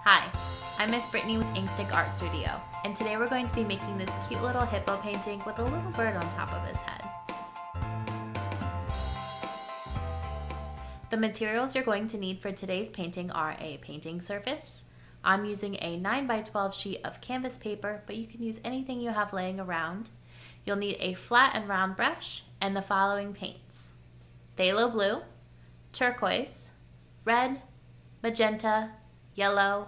Hi, I'm Miss Brittany with Inkstick Art Studio, and today we're going to be making this cute little hippo painting with a little bird on top of his head. The materials you're going to need for today's painting are a painting surface. I'm using a 9x12 sheet of canvas paper, but you can use anything you have laying around. You'll need a flat and round brush and the following paints: phthalo blue, turquoise, red, magenta, yellow,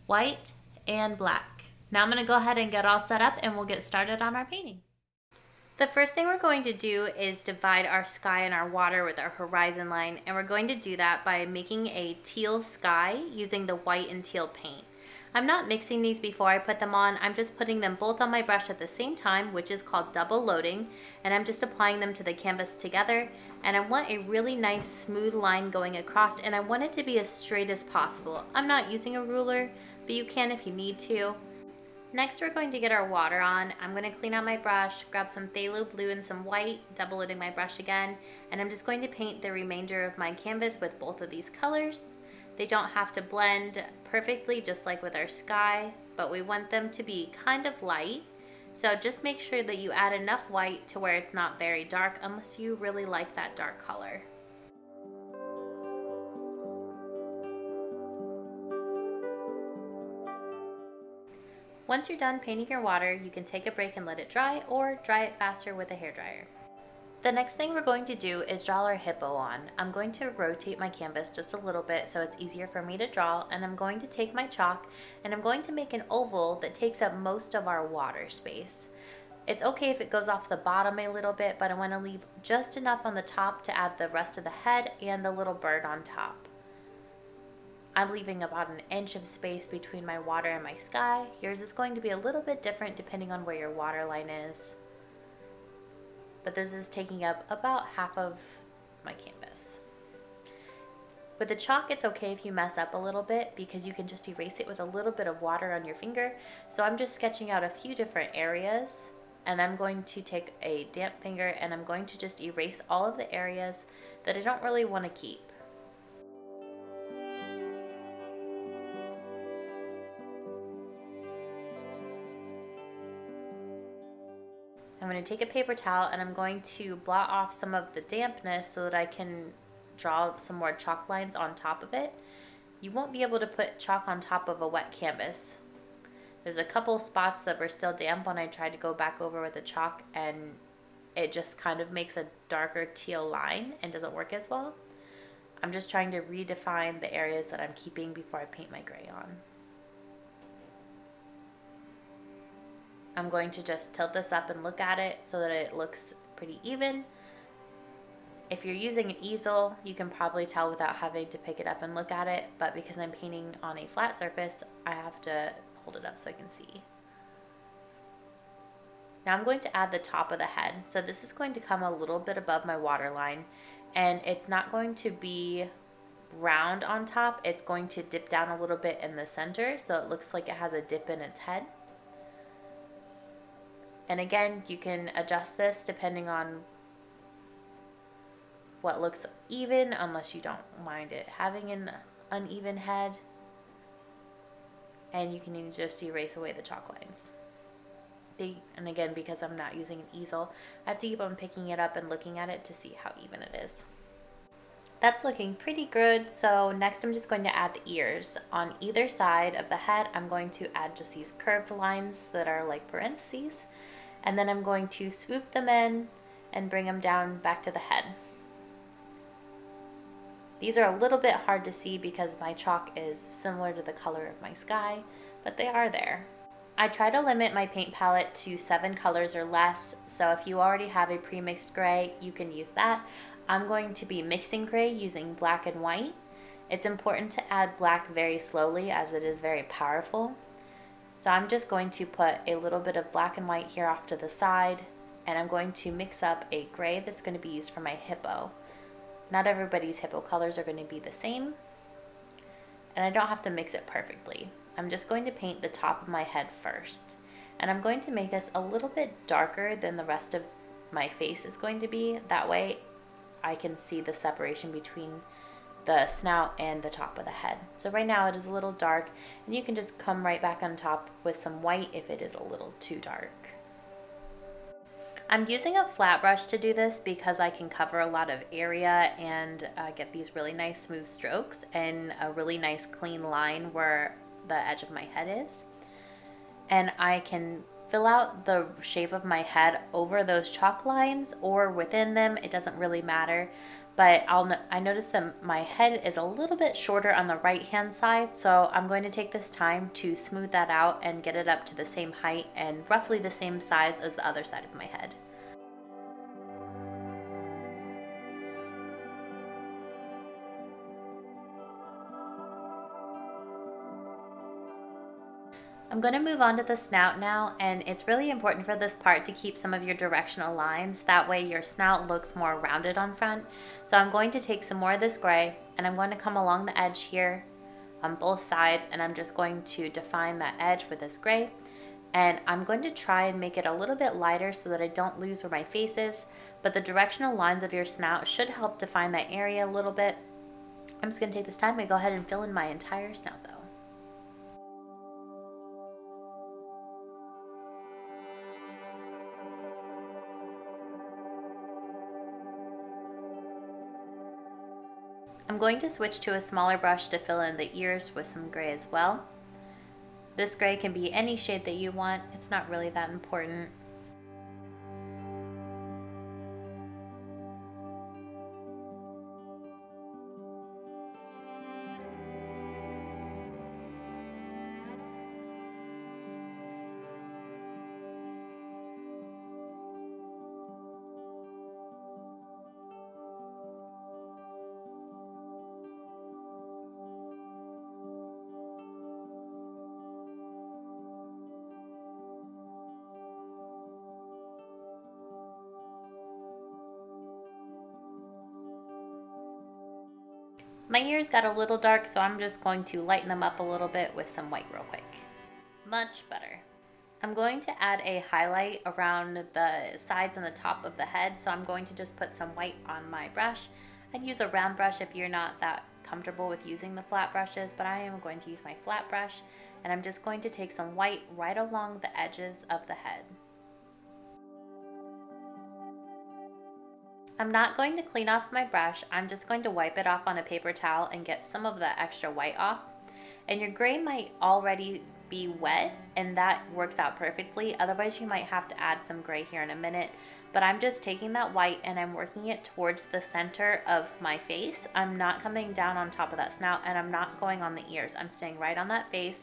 white, and black. Now I'm going to go ahead and get all set up and we'll get started on our painting. The first thing we're going to do is divide our sky and our water with our horizon line, and we're going to do that by making a teal sky using the white and teal paint. I'm not mixing these before I put them on. I'm just putting them both on my brush at the same time, which is called double loading, and I'm just applying them to the canvas together. And I want a really nice smooth line going across, and I want it to be as straight as possible. I'm not using a ruler, but you can if you need to. Next, we're going to get our water on. I'm going to clean out my brush, grab some phthalo blue and some white, double loading my brush again, and I'm just going to paint the remainder of my canvas with both of these colors. They don't have to blend perfectly, just like with our sky, but we want them to be kind of light. So just make sure that you add enough white to where it's not very dark, unless you really like that dark color. Once you're done painting your water, you can take a break and let it dry, or dry it faster with a hairdryer. The next thing we're going to do is draw our hippo on. I'm going to rotate my canvas just a little bit so it's easier for me to draw, and I'm going to take my chalk and I'm going to make an oval that takes up most of our water space. It's okay if it goes off the bottom a little bit, but I want to leave just enough on the top to add the rest of the head and the little bird on top. I'm leaving about an inch of space between my water and my sky. Yours is going to be a little bit different depending on where your water line is. But this is taking up about half of my canvas. With the chalk, it's okay if you mess up a little bit because you can just erase it with a little bit of water on your finger. So I'm just sketching out a few different areas, and I'm going to take a damp finger and I'm going to just erase all of the areas that I don't really want to keep. I'm going to take a paper towel and I'm going to blot off some of the dampness so that I can draw some more chalk lines on top of it. You won't be able to put chalk on top of a wet canvas. There's a couple spots that were still damp when I tried to go back over with the chalk, and it just kind of makes a darker teal line and doesn't work as well. I'm just trying to redefine the areas that I'm keeping before I paint my gray on. I'm going to just tilt this up and look at it so that it looks pretty even. If you're using an easel, you can probably tell without having to pick it up and look at it, but because I'm painting on a flat surface, I have to hold it up so I can see. Now I'm going to add the top of the head. So this is going to come a little bit above my water line, and it's not going to be round on top. It's going to dip down a little bit in the center, so it looks like it has a dip in its head. And again, you can adjust this depending on what looks even, unless you don't mind it having an uneven head. And you can just erase away the chalk lines. And again, because I'm not using an easel, I have to keep on picking it up and looking at it to see how even it is. That's looking pretty good. So next I'm just going to add the ears. On either side of the head, I'm going to add just these curved lines that are like parentheses. And then I'm going to swoop them in and bring them down back to the head. These are a little bit hard to see because my chalk is similar to the color of my sky, but they are there. I try to limit my paint palette to 7 colors or less, so if you already have a pre-mixed gray, you can use that. I'm going to be mixing gray using black and white. It's important to add black very slowly as it is very powerful. So I'm just going to put a little bit of black and white here off to the side, and I'm going to mix up a gray that's going to be used for my hippo. Not everybody's hippo colors are going to be the same, and I don't have to mix it perfectly. I'm just going to paint the top of my head first, and I'm going to make this a little bit darker than the rest of my face is going to be. That way I can see the separation between the snout and the top of the head. So right now it is a little dark, and you can just come right back on top with some white if it is a little too dark. I'm using a flat brush to do this because I can cover a lot of area and get these really nice smooth strokes and a really nice clean line where the edge of my head is. And I can fill out the shape of my head over those chalk lines or within them, it doesn't really matter. But I noticed that my head is a little bit shorter on the right hand side, so I'm going to take this time to smooth that out and get it up to the same height and roughly the same size as the other side of my head. I'm going to move on to the snout now, and it's really important for this part to keep some of your directional lines. That way your snout looks more rounded on front. So I'm going to take some more of this gray, and I'm going to come along the edge here on both sides, and I'm just going to define that edge with this gray. And I'm going to try and make it a little bit lighter so that I don't lose where my face is, but the directional lines of your snout should help define that area a little bit. I'm just going to take this time and go ahead and fill in my entire snout though. I'm going to switch to a smaller brush to fill in the ears with some gray as well. This gray can be any shade that you want. It's not really that important. My ears got a little dark, so I'm just going to lighten them up a little bit with some white real quick. Much better. I'm going to add a highlight around the sides and the top of the head, so I'm going to just put some white on my brush. I'd use a round brush if you're not that comfortable with using the flat brushes, but I am going to use my flat brush, and I'm just going to take some white right along the edges of the head. I'm not going to clean off my brush, I'm just going to wipe it off on a paper towel and get some of the extra white off. And your gray might already be wet, and that works out perfectly. Otherwise you might have to add some gray here in a minute. But I'm just taking that white and I'm working it towards the center of my face. I'm not coming down on top of that snout, and I'm not going on the ears. I'm staying right on that face.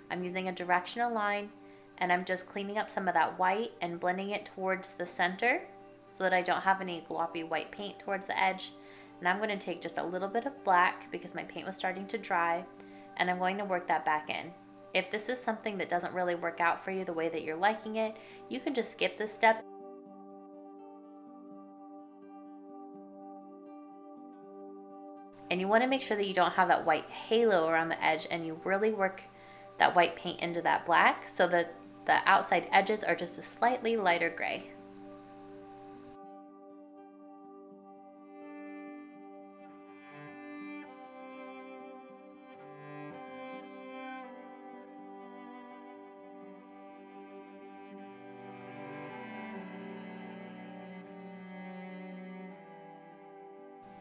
I'm using a directional line, and I'm just cleaning up some of that white and blending it towards the center, so that I don't have any gloppy white paint towards the edge. And I'm going to take just a little bit of black because my paint was starting to dry, and I'm going to work that back in. If this is something that doesn't really work out for you the way that you're liking it, you can just skip this step. And you want to make sure that you don't have that white halo around the edge, and you really work that white paint into that black so that the outside edges are just a slightly lighter gray.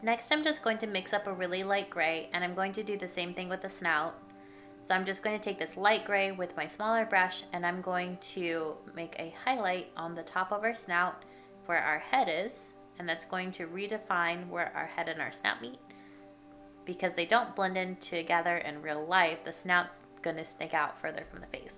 Next, I'm just going to mix up a really light gray, and I'm going to do the same thing with the snout. So I'm just going to take this light gray with my smaller brush, and I'm going to make a highlight on the top of our snout where our head is, and that's going to redefine where our head and our snout meet. Because they don't blend in together in real life, the snout's going to stick out further from the face.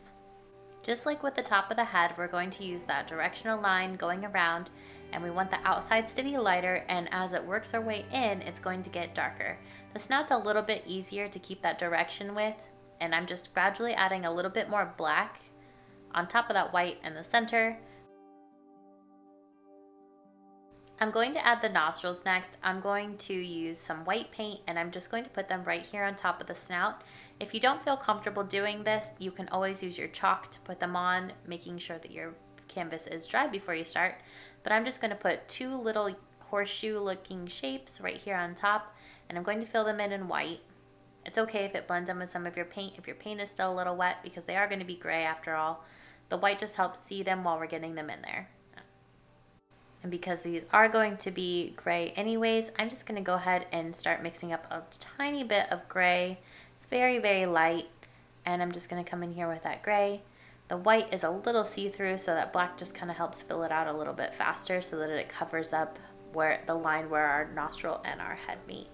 Just like with the top of the head, we're going to use that directional line going around, and we want the outsides to be lighter, and as it works our way in, it's going to get darker. The snout's a little bit easier to keep that direction with, and I'm just gradually adding a little bit more black on top of that white in the center. I'm going to add the nostrils next. I'm going to use some white paint, and I'm just going to put them right here on top of the snout. If you don't feel comfortable doing this, you can always use your chalk to put them on, making sure that your canvas is dry before you start. But I'm just going to put two little horseshoe looking shapes right here on top, and I'm going to fill them in white. It's okay if it blends in with some of your paint if your paint is still a little wet, because they are going to be gray after all. The white just helps see them while we're getting them in there. And because these are going to be gray anyways, I'm just going to go ahead and start mixing up a tiny bit of gray. It's very, very light, and I'm just going to come in here with that gray. The white is a little see-through, so that black just kind of helps fill it out a little bit faster so that it covers up where the line where our nostril and our head meet.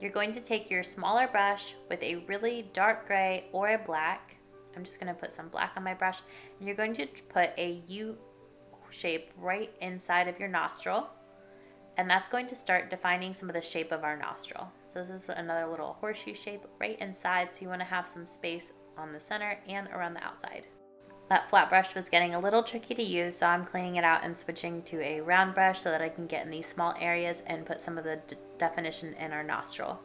You're going to take your smaller brush with a really dark gray or a black. I'm just going to put some black on my brush, and you're going to put a U shape right inside of your nostril, and that's going to start defining some of the shape of our nostril. So this is another little horseshoe shape right inside, so you want to have some space on the center and around the outside. That flat brush was getting a little tricky to use, so I'm cleaning it out and switching to a round brush so that I can get in these small areas and put some of the definition in our nostril.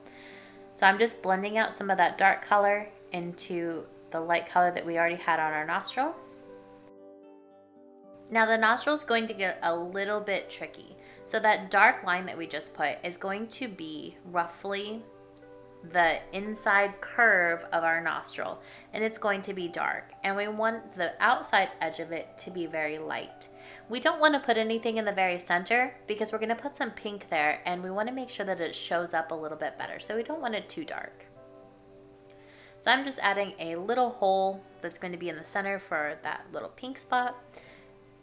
So I'm just blending out some of that dark color into the light color that we already had on our nostril. Now the nostril is going to get a little bit tricky. So that dark line that we just put is going to be roughly the inside curve of our nostril, and it's going to be dark, and we want the outside edge of it to be very light. We don't want to put anything in the very center because we're going to put some pink there, and we want to make sure that it shows up a little bit better, so we don't want it too dark. So I'm just adding a little hole that's going to be in the center for that little pink spot,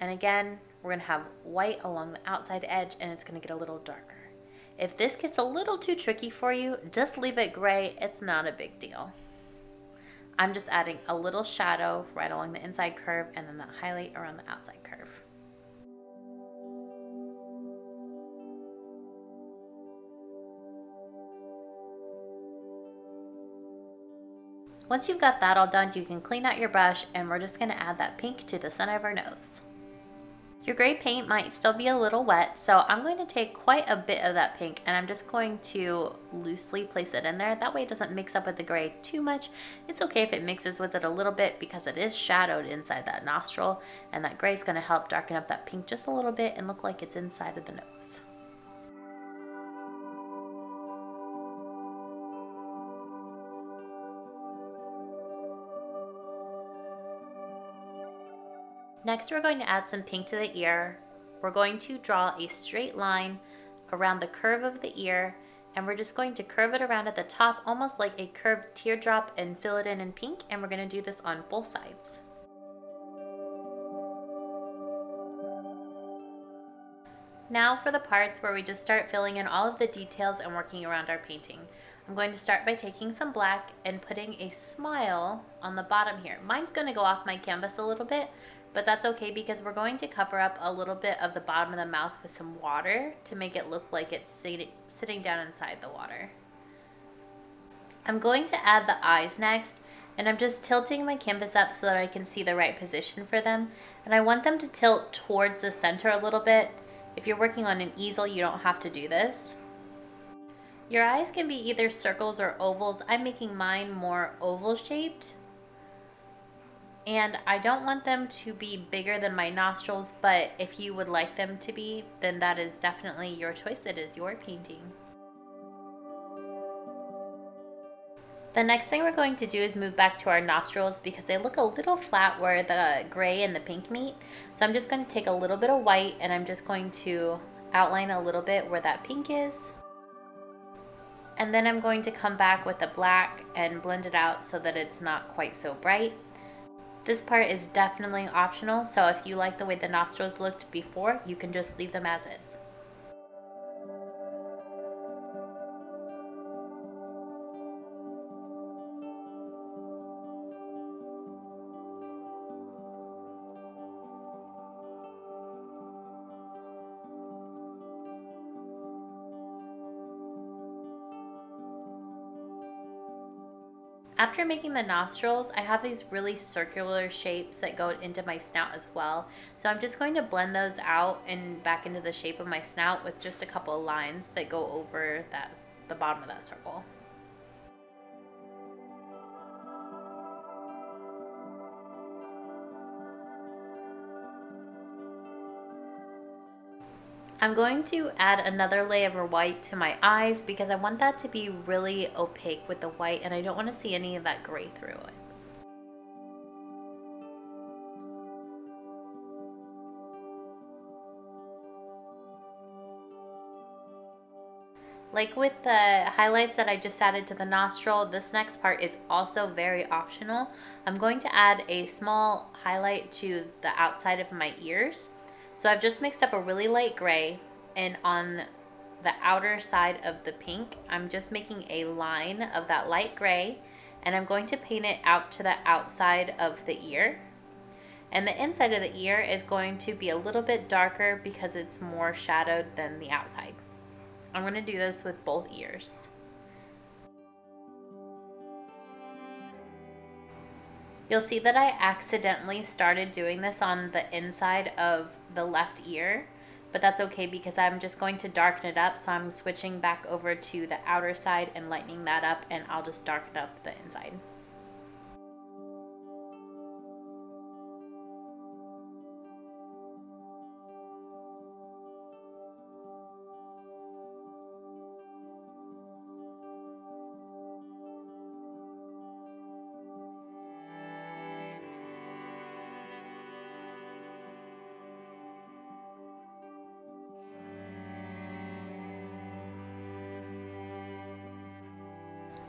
and again we're going to have white along the outside edge, and it's going to get a little darker. If this gets a little too tricky for you, just leave it gray. It's not a big deal. I'm just adding a little shadow right along the inside curve, and then that highlight around the outside curve. Once you've got that all done, you can clean out your brush, and we're just going to add that pink to the center of our nose. Your gray paint might still be a little wet, so I'm going to take quite a bit of that pink, and I'm just going to loosely place it in there. That way it doesn't mix up with the gray too much. It's okay if it mixes with it a little bit because it is shadowed inside that nostril, and that gray is going to help darken up that pink just a little bit and look like it's inside of the nose. Next, we're going to add some pink to the ear. We're going to draw a straight line around the curve of the ear, and we're just going to curve it around at the top, almost like a curved teardrop, and fill it in pink, and we're going to do this on both sides. Now for the parts where we just start filling in all of the details and working around our painting. I'm going to start by taking some black and putting a smile on the bottom here. Mine's going to go off my canvas a little bit, but that's okay because we're going to cover up a little bit of the bottom of the mouth with some water to make it look like it's sitting down inside the water. I'm going to add the eyes next, and I'm just tilting my canvas up so that I can see the right position for them, and I want them to tilt towards the center a little bit. If you're working on an easel, you don't have to do this. Your eyes can be either circles or ovals. I'm making mine more oval shaped. And I don't want them to be bigger than my nostrils, but if you would like them to be, then that is definitely your choice. It is your painting. The next thing we're going to do is move back to our nostrils because they look a little flat where the gray and the pink meet. So I'm just going to take a little bit of white, and I'm just going to outline a little bit where that pink is. And then I'm going to come back with the black and blend it out so that it's not quite so bright. This part is definitely optional, so if you like the way the nostrils looked before, you can just leave them as is. After making the nostrils, I have these really circular shapes that go into my snout as well. So I'm just going to blend those out and back into the shape of my snout with just a couple of lines that go over the bottom of that circle. I'm going to add another layer of white to my eyes because I want that to be really opaque with the white and I don't want to see any of that gray through it. Like with the highlights that I just added to the nostril, this next part is also very optional. I'm going to add a small highlight to the outside of my ears. So I've just mixed up a really light gray, and on the outer side of the pink, I'm just making a line of that light gray, and I'm going to paint it out to the outside of the ear. And the inside of the ear is going to be a little bit darker because it's more shadowed than the outside. I'm going to do this with both ears. You'll see that I accidentally started doing this on the inside of the left ear, but that's okay because I'm just going to darken it up. So I'm switching back over to the outer side and lightening that up, and I'll just darken up the inside.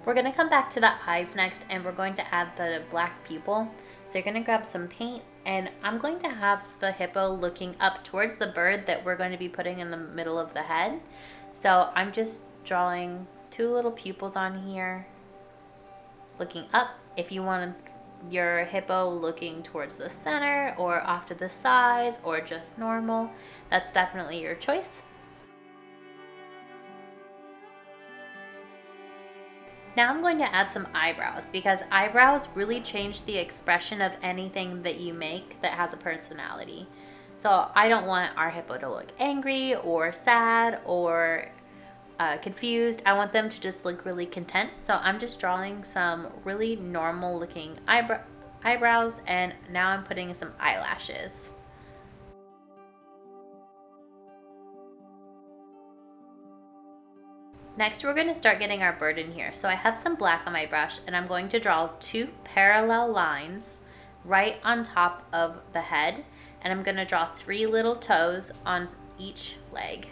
We're going to come back to the eyes next, and we're going to add the black pupil. So you're going to grab some paint, and I'm going to have the hippo looking up towards the bird that we're going to be putting in the middle of the head. So I'm just drawing two little pupils on here, looking up. If you want your hippo looking towards the center or off to the sides or just normal, that's definitely your choice. Now I'm going to add some eyebrows because eyebrows really change the expression of anything that you make that has a personality. So I don't want our hippo to look angry or sad or confused. I want them to just look really content. So I'm just drawing some really normal looking eyebrows, and now I'm putting some eyelashes. Next, we're going to start getting our bird in here. So I have some black on my brush, and I'm going to draw two parallel lines right on top of the head, and I'm going to draw 3 little toes on each leg.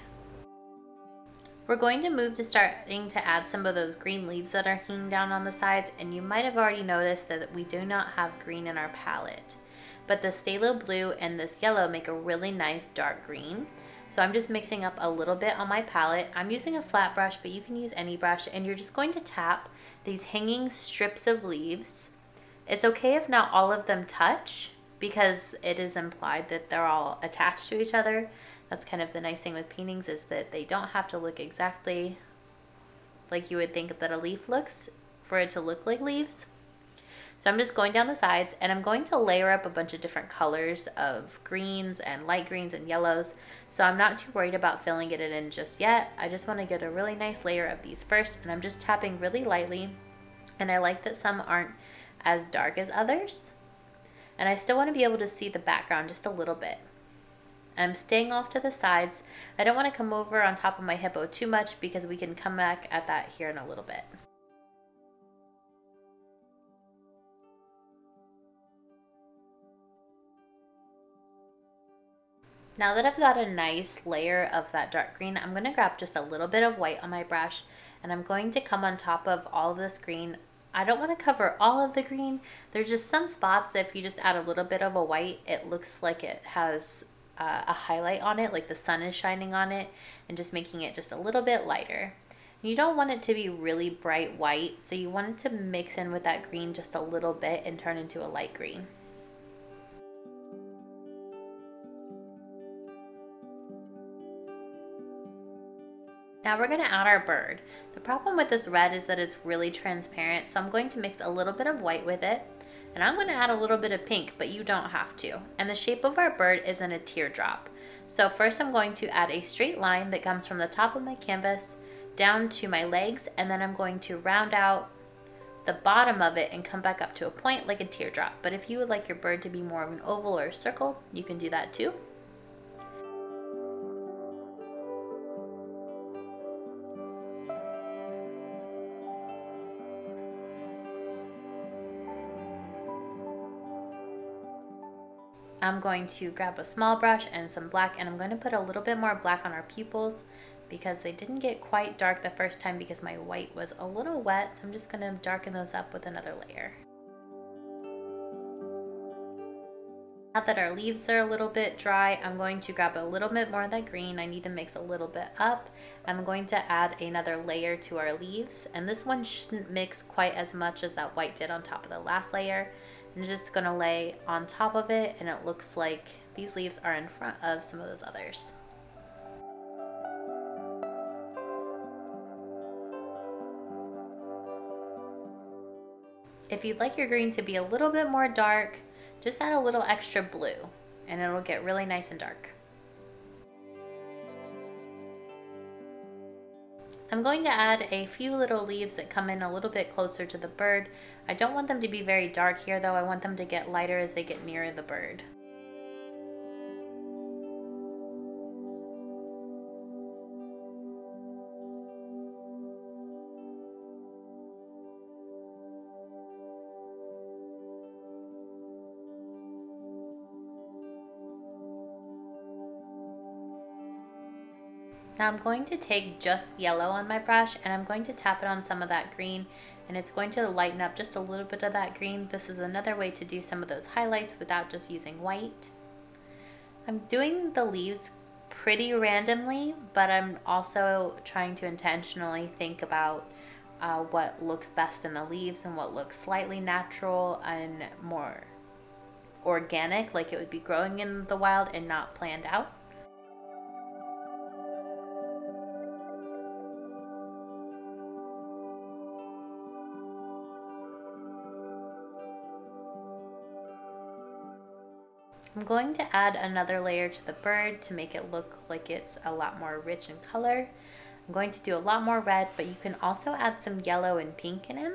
We're going to move to starting to add some of those green leaves that are hanging down on the sides, and you might have already noticed that we do not have green in our palette. But this phthalo blue and this yellow make a really nice dark green. So I'm just mixing up a little bit on my palette. I'm using a flat brush, but you can use any brush, and you're just going to tap these hanging strips of leaves. It's okay if not all of them touch because it is implied that they're all attached to each other. That's kind of the nice thing with paintings, is that they don't have to look exactly like you would think that a leaf looks for it to look like leaves. So I'm just going down the sides, and I'm going to layer up a bunch of different colors of greens and light greens and yellows. So I'm not too worried about filling it in just yet. I just want to get a really nice layer of these first, and I'm just tapping really lightly. And I like that some aren't as dark as others. And I still want to be able to see the background just a little bit. I'm staying off to the sides. I don't want to come over on top of my hippo too much because we can come back at that here in a little bit. Now that I've got a nice layer of that dark green, I'm going to grab just a little bit of white on my brush, and I'm going to come on top of all of this green. I don't want to cover all of the green. There's just some spots that if you just add a little bit of a white, it looks like it has a highlight on it, like the sun is shining on it, and just making it just a little bit lighter. You don't want it to be really bright white, so you want it to mix in with that green just a little bit and turn into a light green. Now we're gonna add our bird. The problem with this red is that it's really transparent, so I'm going to mix a little bit of white with it, and I'm gonna add a little bit of pink, but you don't have to. And the shape of our bird is in a teardrop. So first I'm going to add a straight line that comes from the top of my canvas down to my legs, and then I'm going to round out the bottom of it and come back up to a point like a teardrop. But if you would like your bird to be more of an oval or a circle, you can do that too. I'm going to grab a small brush and some black, and I'm going to put a little bit more black on our pupils because they didn't get quite dark the first time because my white was a little wet, so I'm just going to darken those up with another layer. Now that our leaves are a little bit dry, I'm going to grab a little bit more of that green. I need to mix a little bit up. I'm going to add another layer to our leaves, and this one shouldn't mix quite as much as that white did on top of the last layer. I'm just gonna lay on top of it, and it looks like these leaves are in front of some of those others. If you'd like your green to be a little bit more dark, just add a little extra blue and it'll get really nice and dark. I'm going to add a few little leaves that come in a little bit closer to the bird. I don't want them to be very dark here though. I want them to get lighter as they get nearer the bird. Now I'm going to take just yellow on my brush and I'm going to tap it on some of that green, and it's going to lighten up just a little bit of that green. This is another way to do some of those highlights without just using white. I'm doing the leaves pretty randomly, but I'm also trying to intentionally think about what looks best in the leaves and what looks slightly natural and more organic, like it would be growing in the wild and not planned out. I'm going to add another layer to the bird to make it look like it's a lot more rich in color. I'm going to do a lot more red, but you can also add some yellow and pink in him.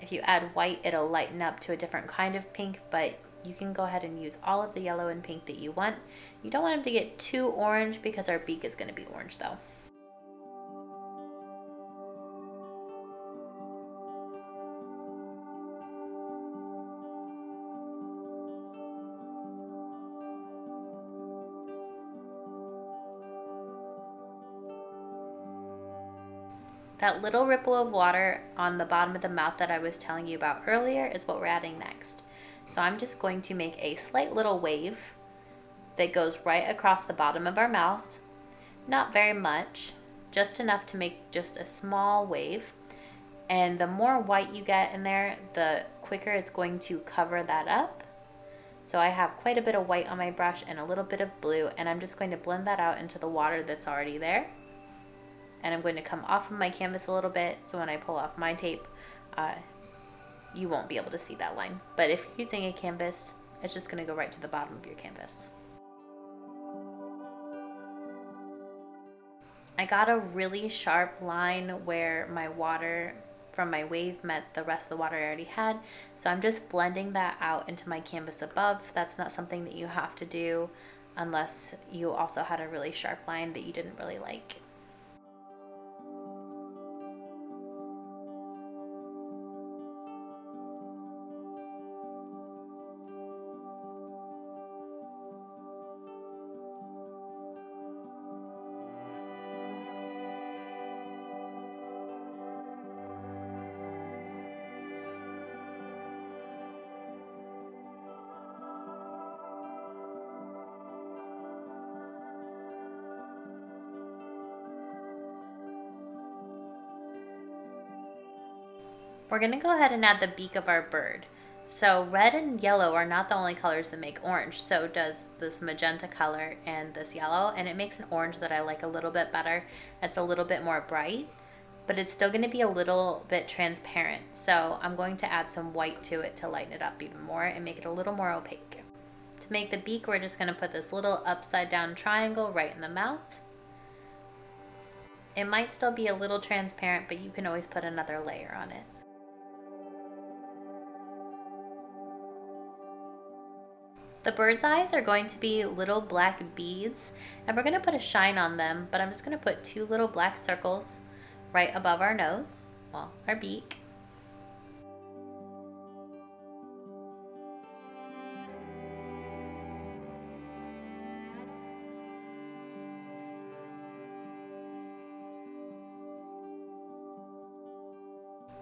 If you add white, it'll lighten up to a different kind of pink, but you can go ahead and use all of the yellow and pink that you want. You don't want him to get too orange because our beak is going to be orange though. That little ripple of water on the bottom of the mouth that I was telling you about earlier is what we're adding next. So I'm just going to make a slight little wave that goes right across the bottom of our mouth. Not very much, just enough to make just a small wave. And the more white you get in there, the quicker it's going to cover that up. So I have quite a bit of white on my brush and a little bit of blue, and I'm just going to blend that out into the water that's already there. And I'm going to come off of my canvas a little bit, so when I pull off my tape, you won't be able to see that line. But if you're using a canvas, it's just going to go right to the bottom of your canvas. I got a really sharp line where my water from my wave met the rest of the water I already had, so I'm just blending that out into my canvas above. That's not something that you have to do unless you also had a really sharp line that you didn't really like. We're going to go ahead and add the beak of our bird. So red and yellow are not the only colors that make orange. So does this magenta color and this yellow, and it makes an orange that I like a little bit better. It's a little bit more bright, but it's still going to be a little bit transparent. So I'm going to add some white to it to lighten it up even more and make it a little more opaque. To make the beak, we're just going to put this little upside down triangle right in the mouth. It might still be a little transparent, but you can always put another layer on it. The bird's eyes are going to be little black beads, and we're going to put a shine on them, but I'm just going to put 2 little black circles right above our nose, well, our beak.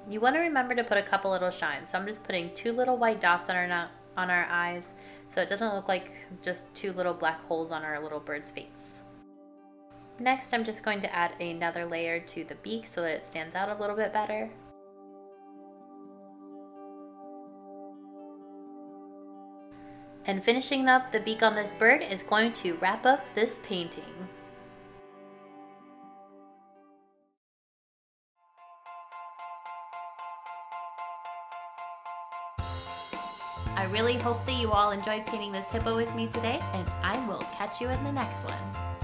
You want to remember to put a couple little shines, so I'm just putting 2 little white dots on our eyes, so it doesn't look like just 2 little black holes on our little bird's face. Next, I'm just going to add another layer to the beak so that it stands out a little bit better. And finishing up the beak on this bird is going to wrap up this painting. I really hope that you all enjoyed painting this hippo with me today, and I will catch you in the next one.